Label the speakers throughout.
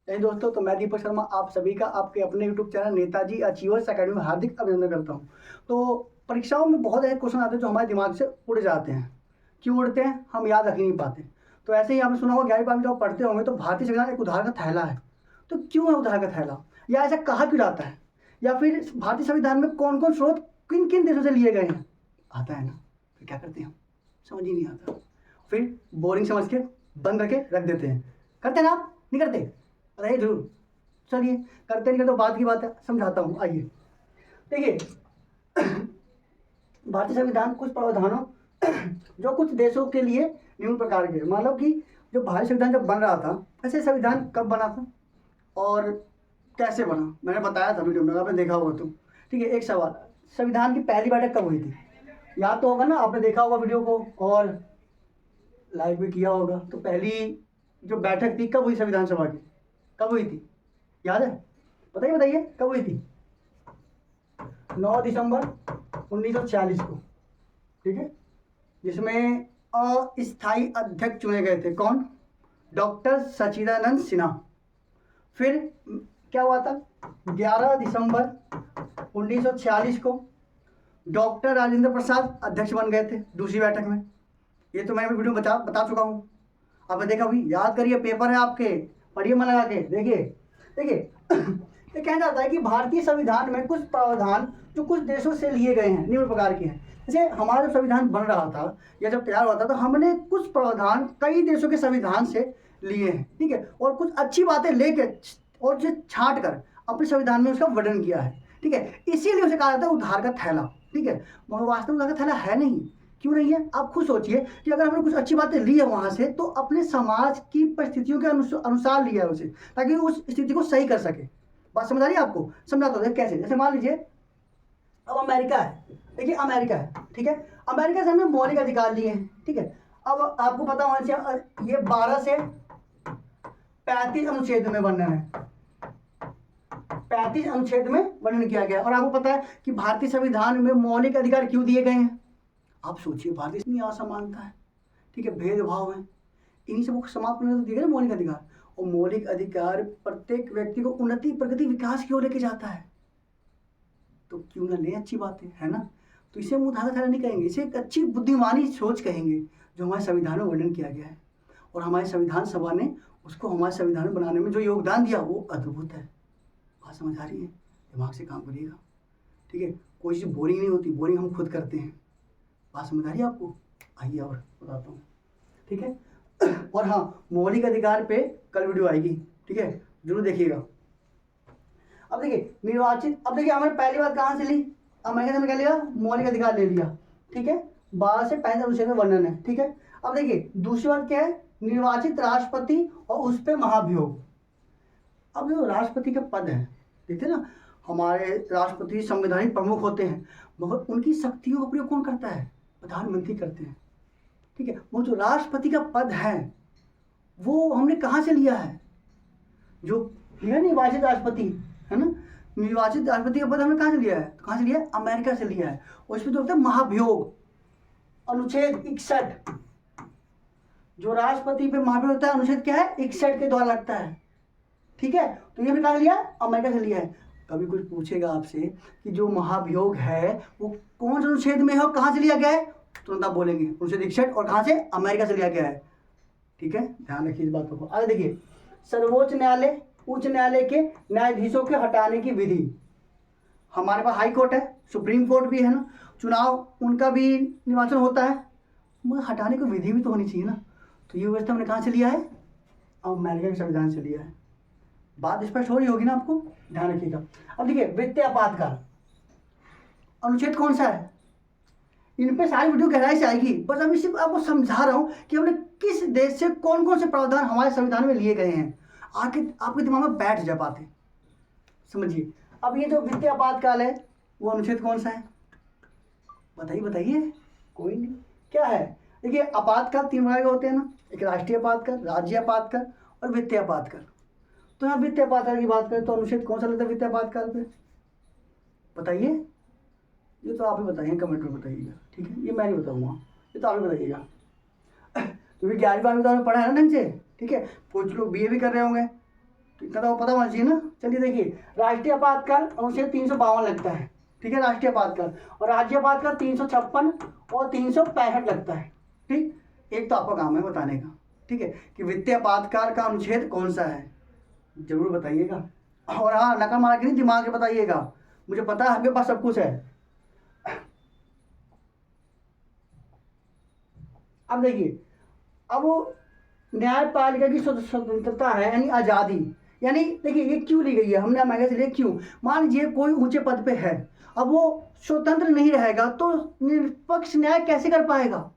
Speaker 1: नहीं दोस्तों, तो मैं दीपक शर्मा आप सभी का आपके अपने YouTube channel Netaji achievers academy में हार्दिक अभिनंदन करता हूँ। तो परीक्षाओं में बहुत ऐसे क्वेश्चन आते हैं जो हमारे दिमाग से उड़ जाते हैं। क्यों उड़ते हैं? हम याद रख ही नहीं पाते। तो ऐसे ही आपने सुना होगा 11वीं 12वीं जब आप पढ़ते होंगे तो भारतीय संविधान एक उधार का थैला है। तो क्यों है उधार का थैला, या ऐसा कहा क्यों जाता है, या फिर भारतीय संविधान में कौन कौन स्रोत किन किन देशों से लिए गए हैं, आता है ना? फिर क्या करते हैं हम, समझ ही नहीं आता। फिर बोरिंग समझ के बंद करके रख देते हैं। करते हैं ना आप? नहीं करते? बताइए जरूर। चलिए, करते नहीं करते तो बात की बात है, समझाता हूँ। आइए देखिए, भारतीय संविधान कुछ प्रावधानों जो कुछ देशों के लिए निम्न प्रकार के, मतलब कि जो भारतीय संविधान जब बन रहा था, ऐसे संविधान कब बना था और कैसे बना, मैंने बताया था वीडियो में, आपने देखा होगा तो। ठीक है, एक सवाल, संविधान की पहली बैठक कब हुई थी? याद तो होगा ना, आपने देखा होगा वीडियो को और लाइक भी किया होगा। तो पहली जो बैठक थी कब हुई संविधान सभा की, कब हुई थी? याद है? बताइए बताइए, कब हुई थी? 9 दिसंबर 1946 को। ठीक है, जिसमें अस्थायी अध्यक्ष चुने गए थे। कौन? डॉक्टर सच्चिदानंद सिन्हा। फिर क्या हुआ था? 11 दिसंबर 1946 को डॉक्टर राजेंद्र प्रसाद अध्यक्ष बन गए थे दूसरी बैठक में। ये तो मैं वीडियो में बता चुका हूँ, आपने देखा भी। याद करिए, पेपर है आपके, पढ़िए मन लगा के। देखिए देखिए, ये कहना जाता है कि भारतीय संविधान में कुछ प्रावधान जो कुछ देशों से लिए गए हैं निम्न प्रकार के हैं। जैसे हमारा जब संविधान बन रहा था या जब तैयार हुआ था तो हमने कुछ प्रावधान कई देशों के संविधान से लिए हैं। ठीक है, और कुछ अच्छी बातें लेके और जो छांट कर अपने संविधान में उसका वर्णन किया है। ठीक है, इसीलिए उसे कहा जाता है उधार का थैला। ठीक है, मगर वास्तव में उधार का थैला है नहीं। क्यों नहीं है? आप खुद सोचिए कि अगर हमने कुछ अच्छी बातें ली है वहां से, तो अपने समाज की परिस्थितियों के अनुसार लिया है उसे, ताकि उस स्थिति को सही कर सके। बात समझ आ रही है आपको? समझाता हूँ कैसे। जैसे मान लीजिए अब अमेरिका है, देखिए अमेरिका है, ठीक है, अमेरिका से हमने मौलिक अधिकार लिए हैं। ठीक है, अब आपको पता होना चाहिए ये 12 से 35 अनुच्छेद में वर्णन है, 35 अनुच्छेद में वर्णन किया गया। और आपको पता है कि भारतीय संविधान में मौलिक अधिकार क्यों दिए गए हैं? आप सोचिए, भारतीय इतनी असमानता है, ठीक है, भेदभाव है, इन्हीं सबको समाप्त करने तो दिए गए मौलिक अधिकार। और मौलिक अधिकार प्रत्येक व्यक्ति को उन्नति, प्रगति, विकास की ओर लेके जाता है। तो क्यों ना ले, अच्छी बात है ना? तो इसे हम उधार नहीं कहेंगे, इसे एक अच्छी बुद्धिमानी सोच कहेंगे जो हमारे संविधान में वर्णन किया गया है। और हमारे संविधान सभा ने उसको हमारे संविधान बनाने में जो योगदान दिया वो अद्भुत है। बात समझ आ रही है? दिमाग से काम करिएगा। ठीक है, कोई चीज़ बोरिंग नहीं होती, बोरिंग हम खुद करते हैं। बात समझ आ रही है आपको? आइए और बताता हूँ। ठीक है, और हाँ, मौलिक अधिकार पे कल वीडियो आएगी। ठीक है, जरूर देखिएगा। अब देखिए निर्वाचित, अब देखिए हमने पहली बात कहाँ से ली? अमेरिका से हमने क्या लिया? मौलिक अधिकार ले लिया। ठीक है, 12 से 35 अनुच्छेद में वर्णन है। ठीक है, अब देखिए दूसरी बात क्या है? निर्वाचित राष्ट्रपति और उस पर महाभियोग। अब जो राष्ट्रपति का पद है, देखते ना, हमारे राष्ट्रपति संवैधानिक प्रमुख होते हैं, मगर उनकी शक्तियों का प्रयोग कौन करता है? प्रधानमंत्री करते हैं। ठीक है, वो जो राष्ट्रपति का पद है वो हमने कहाँ से लिया है? जो निर्वाचित राष्ट्रपति है ना, निर्वाचित राष्ट्रपति का पद हमने कहाँ से लिया है? तो कहाँ से लिया है? अमेरिका से लिया है। और इसमें तो होता है महाभियोग, अनुच्छेद 61। जो राष्ट्रपति पे महाभियोग होता है, अनुच्छेद क्या है? 61 के द्वारा लगता है। ठीक है, तो ये हमने कहाँ लिया? अमेरिका से लिया है। कभी कुछ पूछेगा आपसे कि जो महाभियोग है वो कौन से अनुच्छेद में है और कहाँ से लिया गया है, तुरंत आप बोलेंगे अनुच्छेद 61, और कहाँ से? अमेरिका से लिया गया है। ठीक है, ध्यान रखिए इस बातों को। आगे देखिए, सर्वोच्च न्यायालय, उच्च न्यायालय के न्यायाधीशों के हटाने की विधि। हमारे पास हाई कोर्ट है, सुप्रीम कोर्ट भी है ना, चुनाव उनका भी निर्वाचन होता है, मगर हटाने की विधि भी तो होनी चाहिए ना। तो ये व्यवस्था हमने कहाँ से लिया है? अमेरिका के संविधान से लिया है। बात स्पष्ट हो रही होगी ना आपको? ध्यान रखिएगा। अब देखिए वित्तीय आपातकाल, अनुच्छेद कौन सा है? इन पे सारी वीडियो गहराई से आएगी, बस अभी सिर्फ आपको समझा रहा हूं कि हमने किस देश से कौन कौन से प्रावधान हमारे संविधान में लिए गए हैं, आके आपके दिमाग में बैठ जा पाते। समझिए, अब ये जो वित्तीय आपातकाल है वो अनुच्छेद कौन सा है? बताइए बताइए, कोई नहीं, क्या है? देखिए आपातकाल 3 प्रकार के होते हैं ना, एक राष्ट्रीय आपातकाल, राज्य आपातकाल और वित्तीय आपातकाल। तो यहाँ वित्तीय आपातकाल की बात करें तो अनुच्छेद कौन सा लगता है वित्तीय आपातकाल पे? बताइए, ये तो आप ही बताइए, कमेंट में बताइएगा। ठीक है, ये मैं नहीं बताऊंगा, ये तो आप ही बताइएगा। क्योंकि 11वीं 12वीं तो आपने पढ़ा है ना ढंग से। ठीक है, कुछ लोग बीए भी कर रहे होंगे, तो इतना तो पता होना चाहिए ना। चलिए देखिए, राष्ट्रीय आपातकाल अनुच्छेद 352 लगता है, ठीक है, राष्ट्रीय आपातकाल। और राज्य आपातकाल 356 और 365 लगता है। ठीक, एक तो आपका काम है बताने का, ठीक है, कि वित्तीय आपातकाल का अनुच्छेद कौन सा है, जरूर बताइएगा। और हाँ, नकल मार के नहीं, दिमाग से बताइएगा, मुझे पता है आपके पास सब कुछ है। अब देखिए, अब न्यायपालिका की स्वतंत्रता है यानी आज़ादी, यानी देखिए ये क्यों ली गई है, हमने मांगा चलिए क्यों। मान लीजिए कोई ऊंचे पद पे है, अब वो स्वतंत्र नहीं रहेगा तो निष्पक्ष न्याय कैसे कर पाएगा।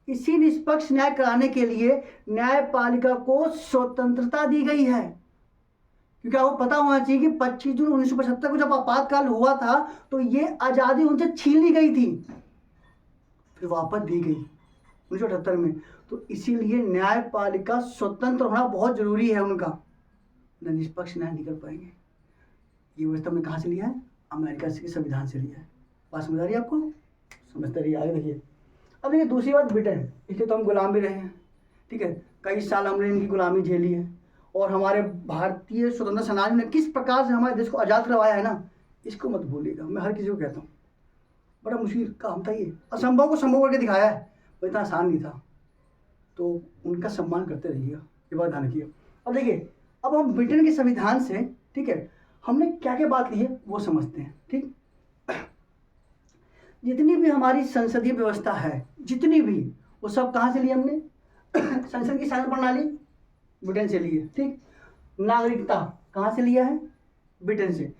Speaker 1: इसी निष्पक्ष न्याय कराने के लिए न्यायपालिका को स्वतंत्रता दी गई है, क्योंकि आपको पता होना चाहिए कि 25 जून 1975 को जब आपातकाल हुआ था तो ये आज़ादी उनसे छीन ली गई थी, फिर वापस दी गई 1978 में। तो इसीलिए न्यायपालिका स्वतंत्र होना बहुत जरूरी है उनका, न निष्पक्ष न्याय नहीं कर पाएंगे। ये व्यवस्था हमने कहाँ से लिया है, अमेरिका के संविधान से लिया है। बात समझ आ रही है आपको, समझते रहिए, आगे देखिए। अब देखिए दूसरी बात, ब्रिटेन, इसलिए तो हम गुलाम भी रहे हैं, ठीक है, कई साल हमने इनकी गुलामी झेली है। और हमारे भारतीय स्वतंत्र सेनानियों ने किस प्रकार से हमारे देश को आज़ाद करवाया है ना, इसको मत भूलिएगा। मैं हर किसी को कहता हूँ, बड़ा मुश्किल काम था ये, असंभव को संभव करके दिखाया है, वो इतना आसान नहीं था। तो उनका सम्मान करते रहिएगा, ये बात ध्यान रखिए। अब देखिए, अब हम ब्रिटेन के संविधान से, ठीक है, हमने क्या क्या बात ली है वो समझते हैं। ठीक, जितनी भी हमारी संसदीय व्यवस्था है, जितनी भी, वो सब कहाँ से ली हमने संसद की शासन प्रणाली ब्रिटेन से ली है। ठीक, नागरिकता कहाँ से लिया है, ब्रिटेन से।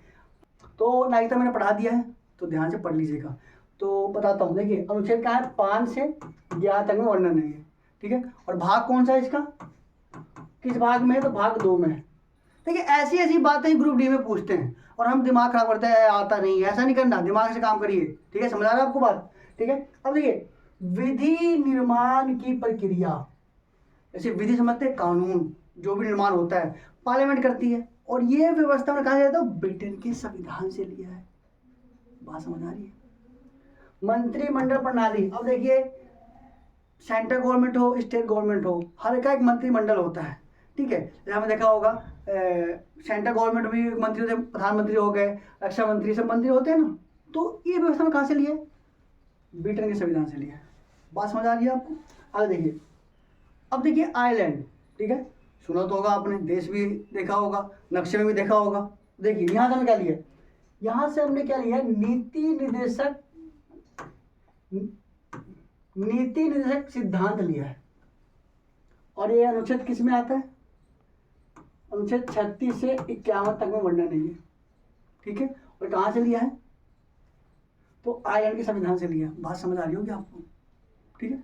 Speaker 1: तो नागरिकता मैंने पढ़ा दिया है, तो ध्यान से पढ़ लीजिएगा। तो बताता हूँ, देखिए अनुच्छेद कहाँ है, 5 से 11 तक में वर्णन है ये, ठीक है। और भाग कौन सा है इसका, किस भाग में है, तो भाग 2 में है। देखिए ऐसी ऐसी बातें ग्रुप डी में पूछते हैं और हम दिमाग खराब करते हैं, आता नहीं है, ऐसा नहीं करना, दिमाग से काम करिए, ठीक है, समझ आ रहा है आपको बात, ठीक है। अब देखिए, विधि निर्माण की प्रक्रिया, जैसे विधि समझते हैं, कानून जो भी निर्माण होता है पार्लियामेंट करती है, और ये व्यवस्था में कहा जाता है ब्रिटेन के संविधान से लिया है। बात समझ आ रही है। मंत्रिमंडल प्रणाली, अब देखिए सेंट्रल गवर्नमेंट हो, स्टेट गवर्नमेंट हो, हर का एक मंत्रिमंडल होता है, ठीक है। जैसे हमने देखा होगा सेंट्रल गवर्नमेंट में मंत्री होते हैं, प्रधानमंत्री हो गए, रक्षा मंत्री, सब मंत्री होते हैं ना। तो ये व्यवस्था में कहाँ से लिया है, ब्रिटेन के संविधान से लिया है। बात समझ आ रही है आपको, आगे देखिए। अब देखिए आयरलैंड, ठीक है, सुना तो होगा आपने, देश भी देखा होगा, नक्शे में भी देखा होगा। देखिए यहाँ से हमने क्या लिया, यहाँ से हमने क्या लिया, नीति निर्देशक सिद्धांत लिया है। और ये अनुच्छेद किस में आता है, अनुच्छेद 36 से 51 तक में वर्णन है ये, ठीक है। और कहाँ से लिया है, तो आयरलैंड के संविधान से लिया। बात समझ आ रही होगी आपको, ठीक है।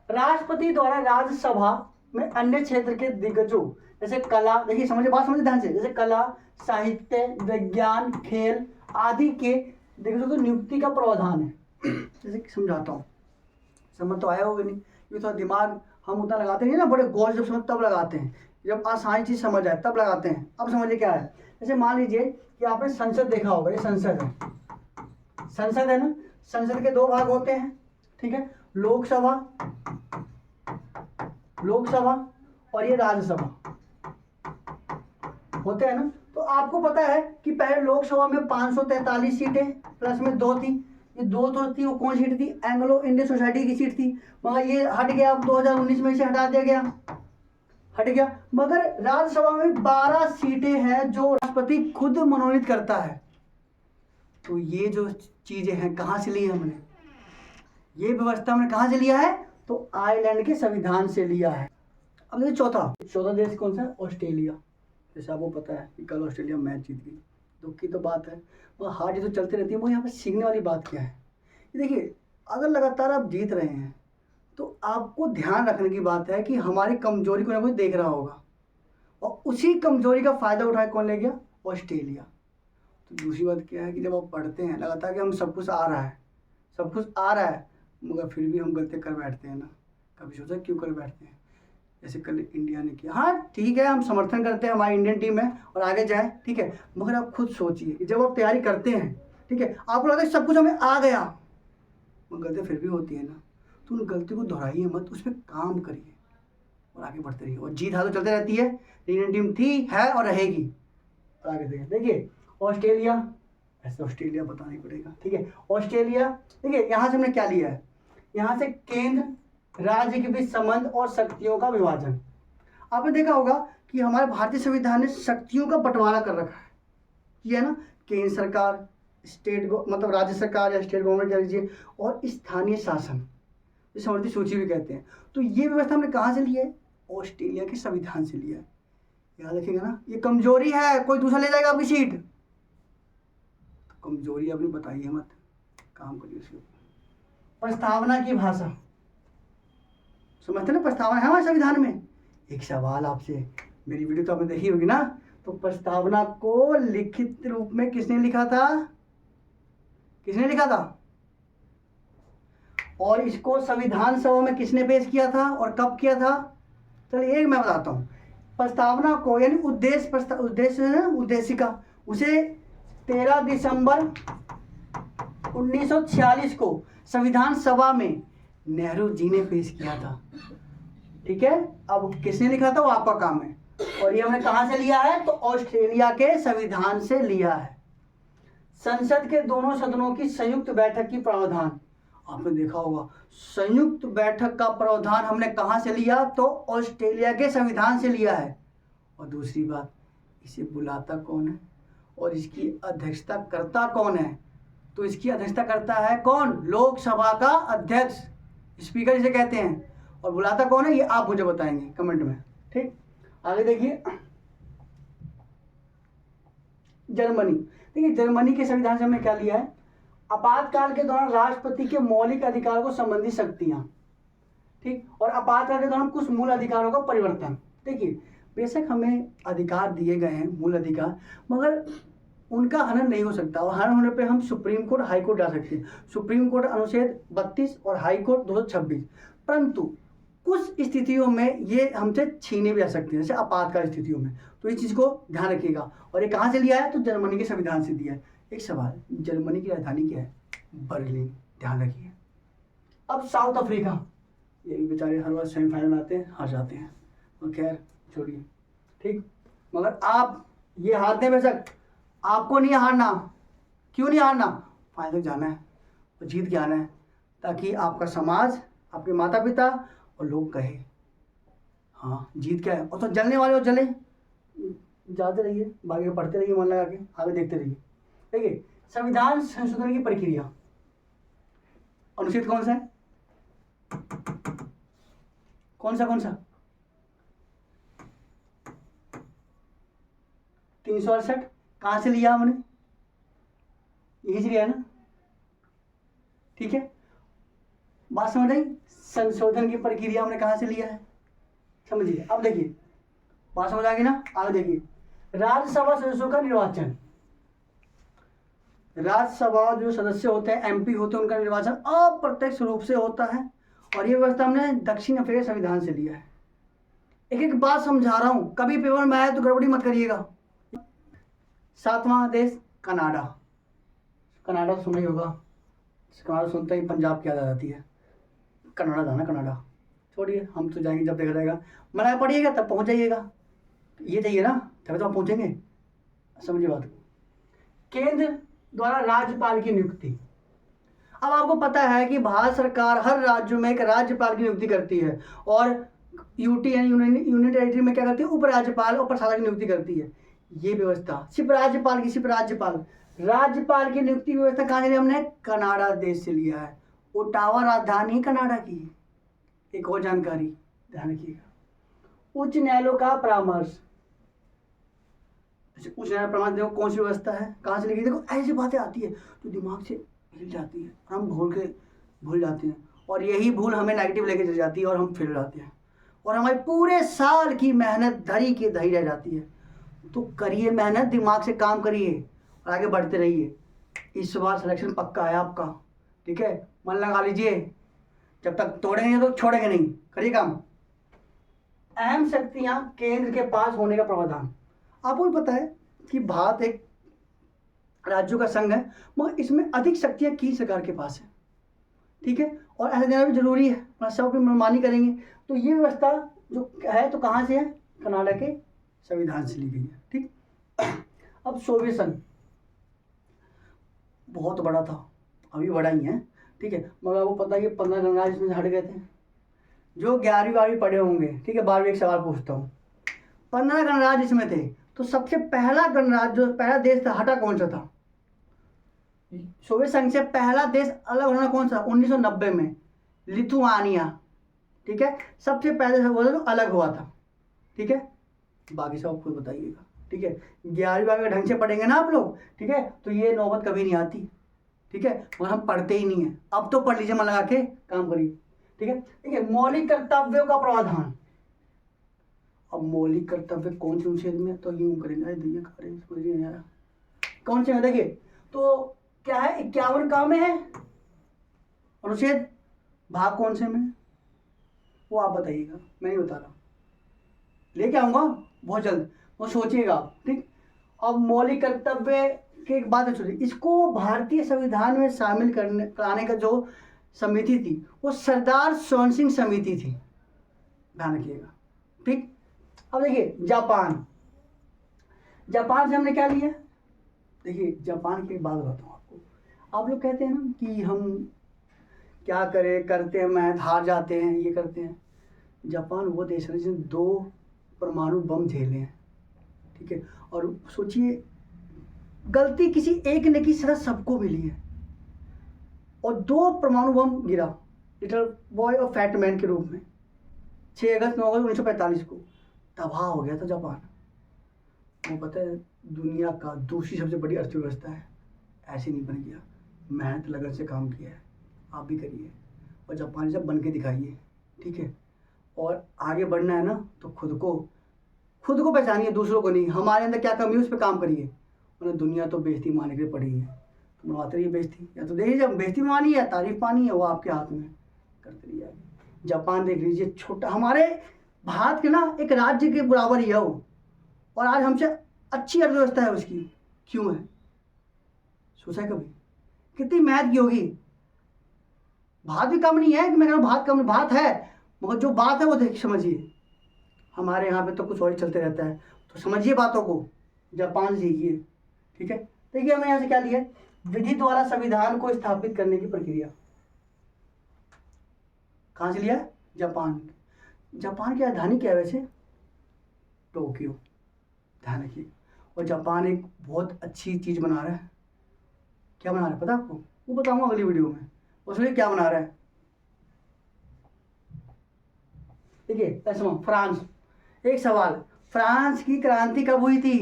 Speaker 1: राष्ट्रपति द्वारा राज्यसभा में अन्य क्षेत्र के दिग्गजों, जैसे कला, देखिए समझिए, बात समझिए ध्यान से, जैसे कला, साहित्य, विज्ञान, खेल आदि के दिग्गजों की नियुक्ति का प्रावधान है। जैसे समझाता हूँ, समझ तो आया होगा नहीं, ये थोड़ा दिमाग हम उतना लगाते नहीं ना, बड़े गौर जब समझ तब लगाते हैं, जब आसानी चीज समझ आए तब लगाते हैं। अब समझिए क्या है, जैसे मान लीजिए कि आपने संसद देखा होगा, ये संसद है, संसद है ना, संसद के 2 भाग होते हैं, ठीक है, लोकसभा और ये राज्यसभा होते हैं ना। तो आपको पता है कि पहले लोकसभा में 543 सीटें प्लस में 2 थी, ये 2 तो थी, वो कौन सीट थी, एंग्लो इंडियन सोसाइटी की सीट थी, मगर ये हट गया, अब 2019 में इसे हटा दिया गया, हट गया। मगर राज्यसभा में 12 सीटें हैं जो राष्ट्रपति खुद मनोनीत करता है। तो ये जो चीजें हैं कहाँ से ली है हमने, ये व्यवस्था हमने कहाँ से लिया है, तो आयरलैंड के संविधान से लिया है। अब देखिए चौथा देश कौन सा है, ऑस्ट्रेलिया। जैसे आपको पता है कि कल ऑस्ट्रेलिया मैच जीत गई, दुख की तो बात है, वो हार जीत तो चलती रहती है। वो यहाँ पे सीखने वाली बात क्या है, देखिए अगर लगातार आप जीत रहे हैं तो आपको ध्यान रखने की बात है कि हमारी कमजोरी को ना कोई देख रहा होगा, और उसी कमजोरी का फायदा उठाए कौन ले गया, ऑस्ट्रेलिया। तो दूसरी बात क्या है कि जब आप पढ़ते हैं लगातार कि हम सब कुछ आ रहा है, मगर फिर भी हम गलती कर बैठते हैं ना, कभी सोचा क्यों कर बैठते हैं। जैसे कल इंडिया ने किया, हाँ ठीक है, हम समर्थन करते हैं, हमारी इंडियन टीम है और आगे जाए, ठीक है, मगर आप खुद सोचिए जब आप तैयारी करते हैं, ठीक है, आपको लगता है सब कुछ हमें आ गया, मगर गलती फिर भी होती है ना, तो उन गलती को दोहराइए मत, उस पर काम करिए, और आगे बढ़ते रहिए। और जीत हार तो चलते रहती है, इंडियन टीम थी, है और रहेगी। और आगे देखिए ऑस्ट्रेलिया, ऐसे ऑस्ट्रेलिया बताना ही पड़ेगा, ठीक है। ऑस्ट्रेलिया, देखिए यहाँ से हमने क्या लिया है, यहाँ से केंद्र राज्य के बीच संबंध और शक्तियों का विभाजन। आपने देखा होगा कि हमारे भारतीय संविधान ने शक्तियों का बंटवारा कर रखा है, ये है ना, केंद्र सरकार, स्टेट मतलब राज्य सरकार या स्टेट गवर्नमेंट कह लीजिए, और स्थानीय शासन, जिसे समवर्ती सूची भी कहते हैं। तो ये व्यवस्था हमने कहाँ से ली है, ऑस्ट्रेलिया के संविधान से लिया है। याद रखिएगा ना, ये कमजोरी है, कोई दूसरा ले जाएगा आपकी सीट, तो कमजोरी अपनी बताइए मत, काम करिए उसके ऊपर। प्रस्तावना की भाषा, समझते ना, प्रस्तावना है हमारे संविधान में। एक सवाल आपसे, मेरी वीडियो तो आपने देखी होगी ना, तो प्रस्तावना को लिखित रूप में किसने लिखा था, किसने लिखा था, और इसको संविधान सभा में किसने पेश किया था और कब किया था। चलिए एक मैं बताता हूँ। प्रस्तावना को यानी उद्देशिका उसे 13 दिसंबर 1946 को संविधान सभा में नेहरू जी ने पेश किया था, ठीक है। अब किसने लिखा था वो आपका काम है, और ये हमने कहाँ से लिया है, तो ऑस्ट्रेलिया के संविधान से लिया है। संसद के दोनों सदनों की संयुक्त बैठक की प्रावधान, आपने देखा होगा संयुक्त बैठक का प्रावधान हमने कहाँ से लिया, तो ऑस्ट्रेलिया के संविधान से लिया है। और दूसरी बात, इसे बुलाता कौन है और इसकी अध्यक्षता करता कौन है, तो इसकी अध्यक्षता करता है कौन, लोकसभा का अध्यक्ष, स्पीकर इसे कहते हैं। और बुलाता कौन है ये आप मुझे बताएंगे कमेंट में, ठीक। आगे देखिए जर्मनी, देखिए जर्मनी के संविधान से हमने क्या लिया है, आपातकाल के दौरान राष्ट्रपति के मौलिक अधिकार को संबंधी शक्तियां, ठीक, और आपातकाल के दौरान कुछ मूल अधिकारों का परिवर्तन। देखिए बेशक हमें अधिकार दिए गए हैं, मूल अधिकार, मगर उनका हनन नहीं हो सकता, और हनन होने पे हम सुप्रीम कोर्ट, हाई कोर्ट जा सकते हैं। सुप्रीम कोर्ट अनुच्छेद 32 और हाई कोर्ट 226, परंतु कुछ स्थितियों में ये हमसे छीने भी आ सकते हैं, जैसे आपातकाल स्थितियों में। तो इस चीज़ को ध्यान रखिएगा। और ये कहाँ से लिया है, तो जर्मनी के संविधान से दिया है। एक सवाल, जर्मनी की राजधानी क्या है, बर्लिन, ध्यान रखिए। अब साउथ अफ्रीका, ये बेचारे हर बार सेमीफाइनल आते हैं, हार जाते हैं, और खैर छोड़िए, ठीक। मगर आप ये हारते बेशक, आपको नहीं हारना। क्यों नहीं हारना, फाइनल जाना है और जीत के आना है, ताकि आपका समाज, आपके माता पिता और लोग कहे हाँ जीत क्या है। और तो जलने वाले हो जले, जाते रहिए, आगे पढ़ते रहिए, मन लगा के आगे देखते रहिए। देखिए संविधान संशोधन की प्रक्रिया, अनुच्छेद कौन सा है, कौन सा 368, कहाँ से लिया हमने, यही से लिया है ना, ठीक है। बात समझ आई, संशोधन की प्रक्रिया हमने कहाँ से लिया है, समझिए। अब देखिए बात समझ आ गई ना, आगे देखिए राज्यसभा सदस्यों का निर्वाचन। राज्यसभा जो सदस्य होते हैं, एमपी होते हैं, उनका निर्वाचन अप्रत्यक्ष रूप से होता है, और ये व्यवस्था हमने दक्षिण अफ्रीका संविधान से लिया है। एक एक बात समझा रहा हूँ, कभी पेपर में आया तो गड़बड़ी मत करिएगा। 7वां देश कनाडा, कनाडा सुना ही होगा, कनाडा सुनते ही पंजाब की याद आ जाती है, कनाडा जाना, कनाडा छोड़िए, हम तो जाएंगे जब देखा जाएगा, मना पड़िएगा तब पहुंच जाइएगा, ये चाहिए ना, तभी तो हम पहुंचेंगे, समझिए बात को। केंद्र द्वारा राज्यपाल की नियुक्ति, अब आपको पता है कि भारत सरकार हर राज्य में एक राज्यपाल की नियुक्ति करती है, और यूटी यानी यूनियन टेरिटरी में क्या करती है, उपराज्यपाल और प्रशासक की नियुक्ति करती है। ये व्यवस्था सिर्फ राज्यपाल राज्यपाल की नियुक्ति व्यवस्था कहाँ से लिया हमने, कनाडा देश से लिया है। ओटावा राजधानी कनाडा की। एक और जानकारी ध्यान रखिएगा, उच्च न्यायालयों का परामर्श, उच्च न्यायालय परामर्श देखो कौन सी व्यवस्था है, कहाँ से लिखी, देखो ऐसी बातें आती है तो दिमाग से हिल जाती है, हम भूल जाते हैं, और यही भूल हमें नेगेटिव लेके चल जाती है और हम फेल जाते हैं, और हमारे पूरे साल की मेहनत धरी की धरी रह जाती है। तो करिए मेहनत, दिमाग से काम करिए और आगे बढ़ते रहिए। इस बार सिलेक्शन पक्का है आपका, ठीक है, मन लगा लीजिए, जब तक तोड़ेंगे तो छोड़ेंगे नहीं, करिए काम। अहम शक्तियां केंद्र के पास होने का प्रावधान, आपको भी पता है कि भारत एक राज्यों का संघ है, मगर इसमें अधिक शक्तियां की सरकार के पास है, ठीक है, और ऐसा देना भी जरूरी है, सब अपनी मनमानी करेंगे। तो ये व्यवस्था जो है तो कहाँ से है, कनाडा के संविधान से ली गई है। ठीक, अब सोवियत संघ बहुत बड़ा था, अभी बड़ा ही है, ठीक है, मगर आपको पता है कि 15 गणराज्य इसमें से हट गए थे। जो 11वीं 12वीं पढ़े होंगे, ठीक है, 12वीं एक सवाल पूछता हूँ, 15 गणराज्य इसमें थे, तो सबसे पहला गणराज्य जो पहला देश था हटा कौन सा था? सोवियत संघ से पहला देश अलग होना कौन सा? 1990 में लिथुआनिया, ठीक है, सबसे पहले से वो जो अलग हुआ था। ठीक है, बाकी सब खुद बताइएगा। ठीक है, 11वीं 12वीं ढंग से पढ़ेंगे ना आप लोग, ठीक है, तो ये नौबत कभी नहीं आती। ठीक है, और हम पढ़ते ही नहीं है। अब तो पढ़ लीजिए, मन लगा के काम करिए। ठीक है, ठीक है, मौलिक कर्तव्यों का प्रावधान। अब मौलिक कर्तव्य कौन से अनुच्छेद में? तो यूं करेंगे, दैया करें, समझ नहीं आ रहा कौन से में। देखिए तो क्या है, 51 का में है अनुच्छेद, भाग कौन से में वो आप बताइएगा, मैं नहीं बता रहा, लेके आऊंगा बहुत जल्द, वो सोचिएगा आप। ठीक, अब मौलिक कर्तव्य के एक बात सोचिए, इसको भारतीय संविधान में शामिल कराने का जो समिति थी वो सरदार सोवन सिंह समिति थी, ध्यान रखिएगा। ठीक, अब देखिए जापान, जापान से हमने क्या लिया? देखिए जापान की एक बात बताता हूँ आपको, आप लोग कहते हैं ना कि हम क्या करें, करते हैं मैथ, हार जाते हैं, ये करते हैं। जापान वो देश है जिसने 2 परमाणु बम झेले हैं। ठीक है, और सोचिए गलती किसी एक ने की, सजा सबको मिली है, और 2 परमाणु बम गिरा लिटिल बॉय और फैट मैन के रूप में 6 अगस्त 9 अगस्त 1945 को। तबाह हो गया था जापान। वो पता है दुनिया का दूसरी सबसे बड़ी अर्थव्यवस्था है, ऐसे नहीं बन गया, मेहनत लगन से काम किया है। आप भी करिए और जापान से बन के दिखाइए। ठीक है, और आगे बढ़ना है ना तो खुद को पहचानिए, दूसरों को नहीं। हमारे अंदर क्या कमी है उस पर काम करिए, वरना दुनिया तो बेइज्जती मारने के लिए पड़ी है। तो मनवाते रहिए बेइज्जती, या तो देखिए जब बेइज्जती मानी है, तारीफ पानी है, वो आपके हाथ में, करते रहिए आगे। जापान देख लीजिए, छोटा हमारे भारत के ना एक राज्य के बराबर ही है वो, और आज हमसे अच्छी अर्थव्यवस्था है उसकी। क्यों है? सोचा है कभी? कितनी मेहनत की होगी। भारत भी कम नहीं है कि मैं कह रहा हूँ भारत कम, भारत है, मगर जो बात है वो देख समझिए। हमारे यहाँ पे तो कुछ और ही चलते रहता है, तो समझिए बातों को, जापान सीखिए। ठीक है, देखिए हमने यहाँ से क्या लिया, विधि द्वारा संविधान को स्थापित करने की प्रक्रिया। कहाँ से लिया? जापान। जापान की राजधानी क्या है वैसे? टोक्यो, ध्यान रखिए। और जापान एक बहुत अच्छी चीज़ बना रहा है। क्या बना रहा है पता है आपको? वो बताऊंगा अगली वीडियो में। उसमें क्या बना रहा है देखिए, ऐसा फ्रांस। एक सवाल, फ्रांस की क्रांति कब हुई थी?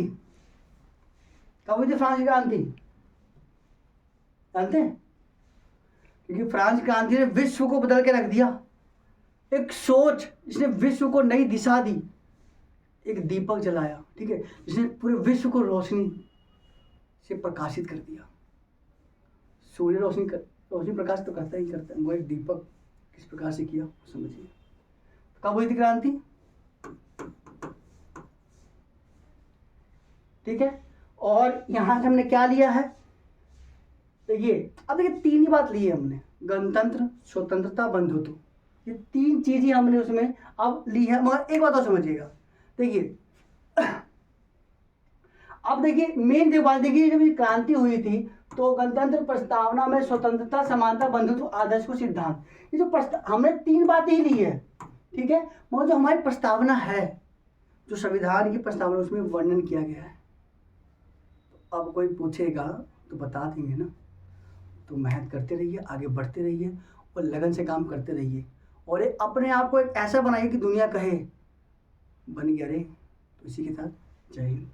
Speaker 1: कब हुई थी फ्रांस की क्रांति? जानते हैं? क्योंकि फ्रांस की क्रांति ने विश्व को बदल के रख दिया। एक सोच जिसने विश्व को नई दिशा दी, एक दीपक जलाया, ठीक है, जिसने पूरे विश्व को रोशनी से प्रकाशित कर दिया। सूर्य रोशनी प्रकाश तो करता ही करता है, वो एक दीपक किस प्रकार से किया समझिए। कब हुई थी क्रांति? ठीक है, और यहां से हमने क्या लिया है? देखिए अब देखिए 3 ही बात ली है हमने, गणतंत्र, स्वतंत्रता, बंधुत्व, ये 3 चीज ही हमने उसमें अब ली है। मगर एक बात और समझिएगा, देखिए अब देखिए मेन जो बात, देखिए जब ये क्रांति हुई थी तो गणतंत्र प्रस्तावना में स्वतंत्रता, समानता, बंधुत्व, आदर्श को सिद्धांत, ये जो हमने 3 बातें ही ली है। ठीक है, मगर जो हमारी प्रस्तावना है, जो संविधान की प्रस्तावना, उसमें वर्णन किया गया है। तो अब कोई पूछेगा तो बता देंगे ना। तो मेहनत करते रहिए, आगे बढ़ते रहिए और लगन से काम करते रहिए, और अपने आप को एक ऐसा बनाइए कि दुनिया कहे बन गया रे। तो इसी के साथ जय हिंद।